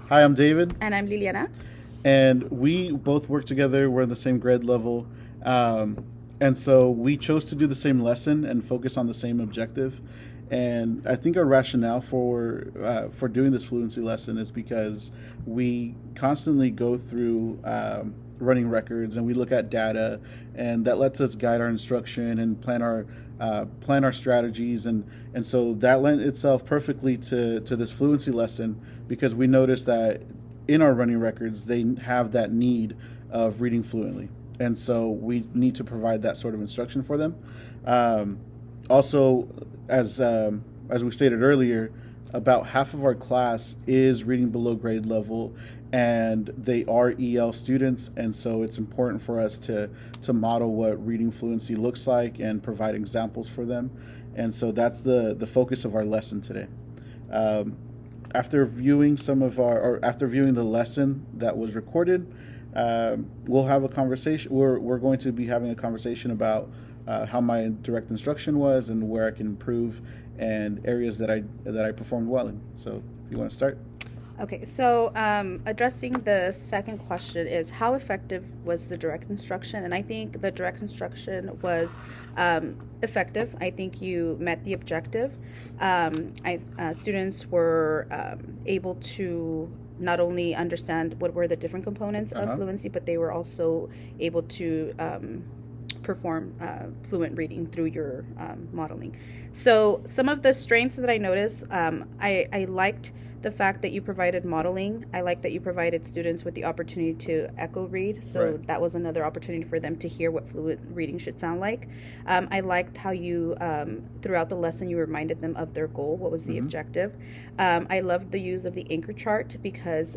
Hi, I'm David, And I'm Liliana. and we both work together. We're in the same grade level, um, and so we chose to do the same lesson and focus on the same objective. And I think our rationale for doing this fluency lesson is because we constantly go through running records and we look at data, and that lets us guide our instruction and plan our strategies, and so that lent itself perfectly to this fluency lesson because we noticed that in our running records, they have that need of reading fluently. And so we need to provide that sort of instruction for them. Um, Also, as we stated earlier, about half of our class is reading below grade level, and they are EL students, and so it's important for us to model what reading fluency looks like and provide examples for them. And so that's the focus of our lesson today. Um, After viewing after viewing the lesson that was recorded, we'll have a conversation. We're going to be having a conversation about how my direct instruction was and where I can improve and areas that I performed well in. So, if you want to start. Okay, so addressing the second question is how effective was the direct instruction? And I think the direct instruction was effective. I think you met the objective. Students were able to not only understand what were the different components Uh of huh. fluency, but they were also able to perform fluent reading through your modeling. So some of the strengths that I noticed, I liked the fact that you provided modeling. I like that you provided students with the opportunity to echo read. So Right. that was another opportunity for them to hear what fluent reading should sound like. I liked how you, throughout the lesson, you reminded them of their goal. What was the Mm-hmm. objective? I loved the use of the anchor chart because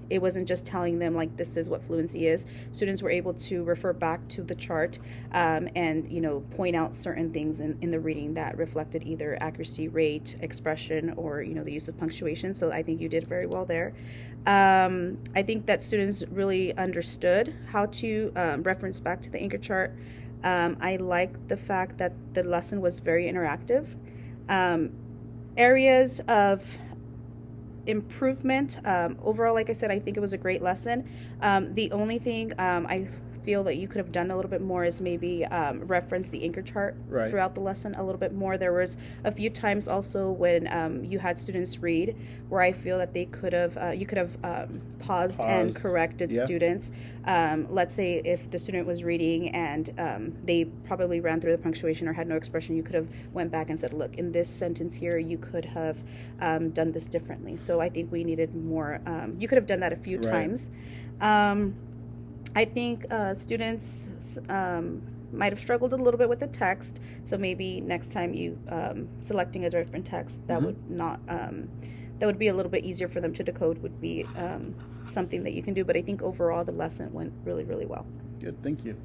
it wasn't just telling them like this is what fluency is. Students were able to refer back to the chart and point out certain things in the reading that reflected either accuracy rate, expression, or the use of punctuation. So I think you did very well there. I think that students really understood how to reference back to the anchor chart. I like the fact that the lesson was very interactive. um, Areas of improvement. Overall, like I said, I think it was a great lesson. The only thing I feel that you could have done a little bit more is maybe reference the anchor chart Right. throughout the lesson a little bit more. There was a few times also when you had students read where I feel that they could have you could have paused and Paused. corrected Yeah. students. Let's say if the student was reading and they probably ran through the punctuation or had no expression, you could have went back and said, look, in this sentence here you could have done this differently. So I think we needed more. You could have done that a few Right. times. I think students might have struggled a little bit with the text. So maybe next time you selecting a different text that Mm-hmm. would not that would be a little bit easier for them to decode would be something that you can do. But I think overall the lesson went really, really well. Good. Thank you.